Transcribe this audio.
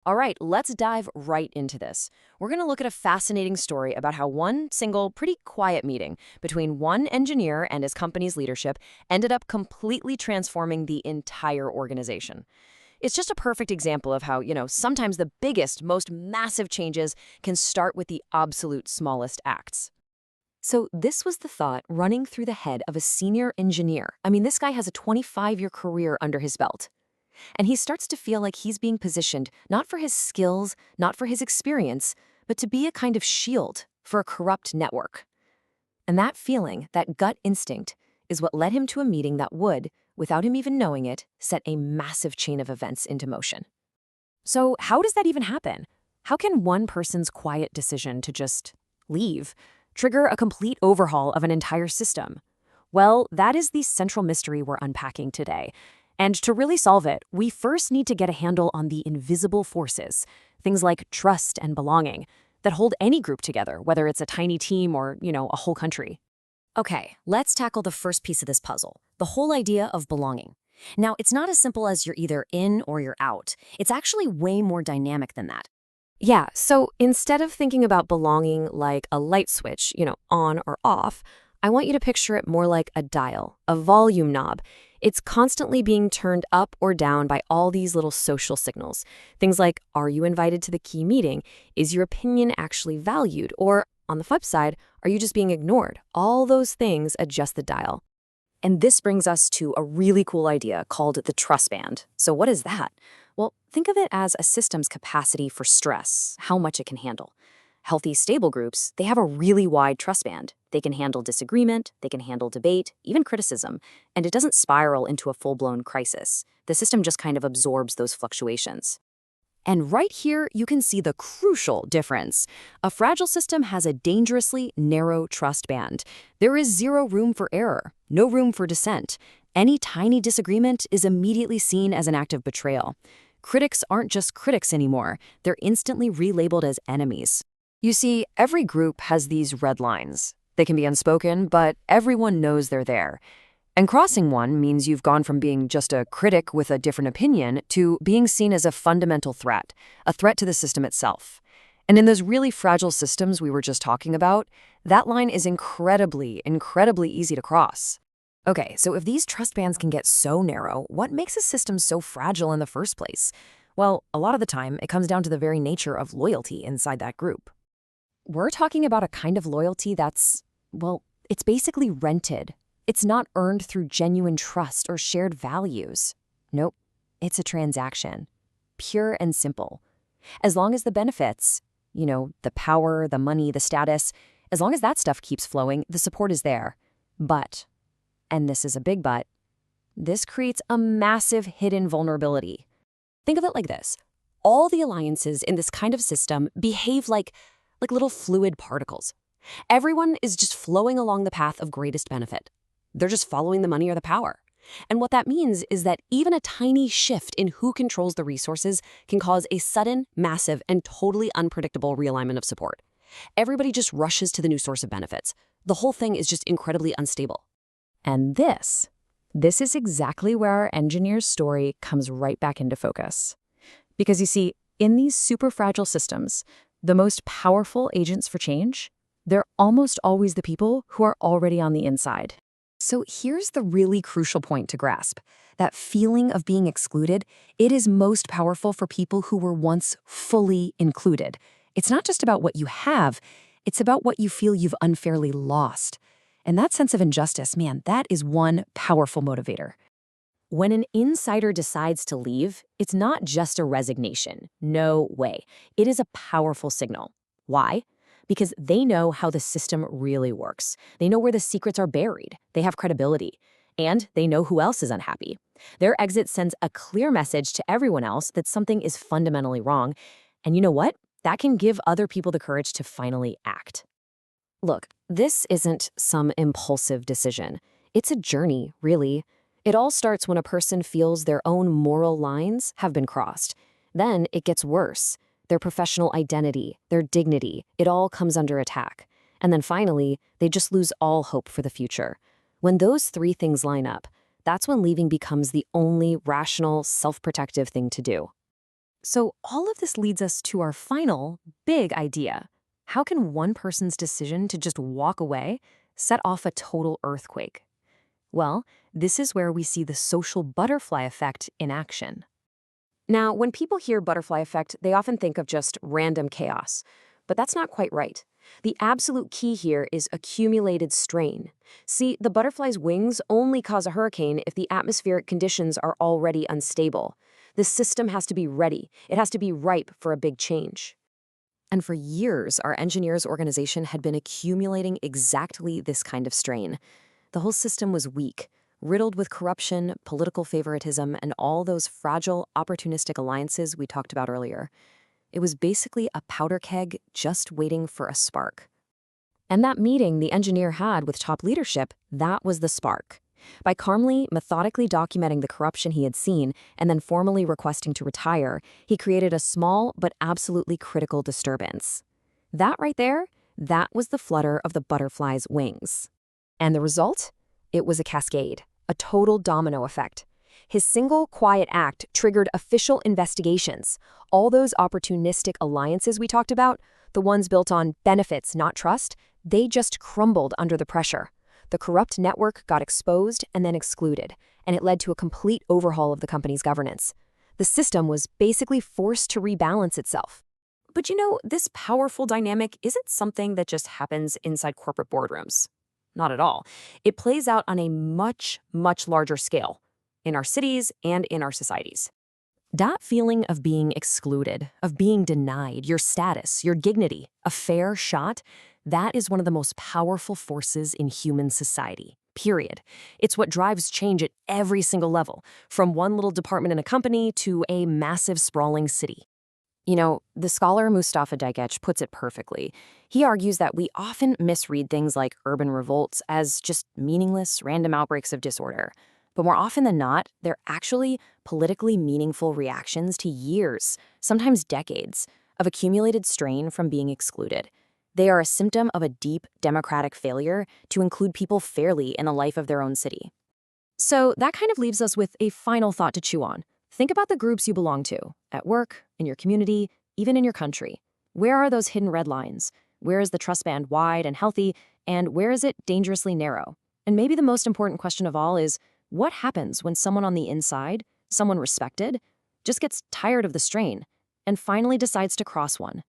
All right, let's dive right into this. We're going to look at a fascinating story about how one single, pretty quiet meeting between one engineer and his company's leadership ended up completely transforming the entire organization. It's just a perfect example of how, sometimes the biggest, most massive changes can start with the absolute smallest acts. So, this was the thought running through the head of a senior engineer. I mean, this guy has a 25-year career under his belt. And he starts to feel like he's being positioned not for his skills, not for his experience, but to be a kind of shield for a corrupt network. And that feeling, that gut instinct, is what led him to a meeting that would, without him even knowing it, set a massive chain of events into motion. So, how does that even happen? How can one person's quiet decision to just leave trigger a complete overhaul of an entire system? Well, that is the central mystery we're unpacking today. And to really solve it, we first need to get a handle on the invisible forces, things like trust and belonging, that hold any group together, whether it's a tiny team or, a whole country. Okay, let's tackle the first piece of this puzzle, the whole idea of belonging. Now, it's not as simple as you're either in or you're out. It's actually way more dynamic than that. Yeah, so instead of thinking about belonging like a light switch, on or off, I want you to picture it more like a dial, a volume knob. It's constantly being turned up or down by all these little social signals. Things like, are you invited to the key meeting? Is your opinion actually valued? Or, on the flip side, are you just being ignored? All those things adjust the dial. And this brings us to a really cool idea called the trust band. So what is that? Well, think of it as a system's capacity for stress, how much it can handle. Healthy, stable groups, they have a really wide trust band. They can handle disagreement, they can handle debate, even criticism, and it doesn't spiral into a full-blown crisis. The system just kind of absorbs those fluctuations. And right here, you can see the crucial difference. A fragile system has a dangerously narrow trust band. There is zero room for error, no room for dissent. Any tiny disagreement is immediately seen as an act of betrayal. Critics aren't just critics anymore. They're instantly relabeled as enemies. You see, every group has these red lines. They can be unspoken, but everyone knows they're there. And crossing one means you've gone from being just a critic with a different opinion to being seen as a fundamental threat, a threat to the system itself. And in those really fragile systems we were just talking about, that line is incredibly easy to cross. Okay, so if these trust bands can get so narrow, what makes a system so fragile in the first place? Well, a lot of the time, it comes down to the very nature of loyalty inside that group. We're talking about a kind of loyalty that's, well, it's basically rented. It's not earned through genuine trust or shared values. Nope, it's a transaction. Pure and simple. As long as the benefits, the power, the money, the status, as long as that stuff keeps flowing, the support is there. But, and this is a big but, this creates a massive hidden vulnerability. Think of it like this. All the alliances in this kind of system behave like little fluid particles. Everyone is just flowing along the path of greatest benefit. They're just following the money or the power. And what that means is that even a tiny shift in who controls the resources can cause a sudden, massive, and totally unpredictable realignment of support. Everybody just rushes to the new source of benefits. The whole thing is just incredibly unstable. And this is exactly where our engineer's story comes right back into focus. Because you see, in these super fragile systems, the most powerful agents for change, they're almost always the people who are already on the inside. So here's the really crucial point to grasp. That feeling of being excluded, it is most powerful for people who were once fully included. It's not just about what you have, it's about what you feel you've unfairly lost. And that sense of injustice, man, that is one powerful motivator. When an insider decides to leave, it's not just a resignation. No way. It is a powerful signal. Why? Because they know how the system really works. They know where the secrets are buried. They have credibility. And they know who else is unhappy. Their exit sends a clear message to everyone else that something is fundamentally wrong. And you know what? That can give other people the courage to finally act. Look, this isn't some impulsive decision. It's a journey, really. It all starts when a person feels their own moral lines have been crossed. Then it gets worse. Their professional identity, their dignity, it all comes under attack. And then finally, they just lose all hope for the future. When those three things line up, that's when leaving becomes the only rational, self-protective thing to do. So all of this leads us to our final big idea. How can one person's decision to just walk away set off a total earthquake? Well, this is where we see the social butterfly effect in action. Now, when people hear butterfly effect, they often think of just random chaos. But that's not quite right. The absolute key here is accumulated strain. See, the butterfly's wings only cause a hurricane if the atmospheric conditions are already unstable. The system has to be ready. It has to be ripe for a big change. And for years, our engineers' organization had been accumulating exactly this kind of strain. The whole system was weak, riddled with corruption, political favoritism, and all those fragile, opportunistic alliances we talked about earlier. It was basically a powder keg just waiting for a spark. And that meeting the engineer had with top leadership, that was the spark. By calmly, methodically documenting the corruption he had seen and then formally requesting to retire, he created a small but absolutely critical disturbance. That right there, that was the flutter of the butterfly's wings. And the result? It was a cascade, a total domino effect. His single, quiet act triggered official investigations. All those opportunistic alliances we talked about, the ones built on benefits, not trust, they just crumbled under the pressure. The corrupt network got exposed and then excluded, and it led to a complete overhaul of the company's governance. The system was basically forced to rebalance itself. But this powerful dynamic isn't something that just happens inside corporate boardrooms. Not at all. It plays out on a much, much larger scale, in our cities and in our societies. That feeling of being excluded, of being denied your status, your dignity, a fair shot, that is one of the most powerful forces in human society, period. It's what drives change at every single level, from one little department in a company to a massive sprawling city. The scholar Mustafa Dikech puts it perfectly. He argues that we often misread things like urban revolts as just meaningless, random outbreaks of disorder. But more often than not, they're actually politically meaningful reactions to years, sometimes decades, of accumulated strain from being excluded. They are a symptom of a deep democratic failure to include people fairly in the life of their own city. So that kind of leaves us with a final thought to chew on. Think about the groups you belong to, at work, in your community, even in your country. Where are those hidden red lines? Where is the trust band wide and healthy, and where is it dangerously narrow? And maybe the most important question of all is, what happens when someone on the inside, someone respected, just gets tired of the strain and finally decides to cross one?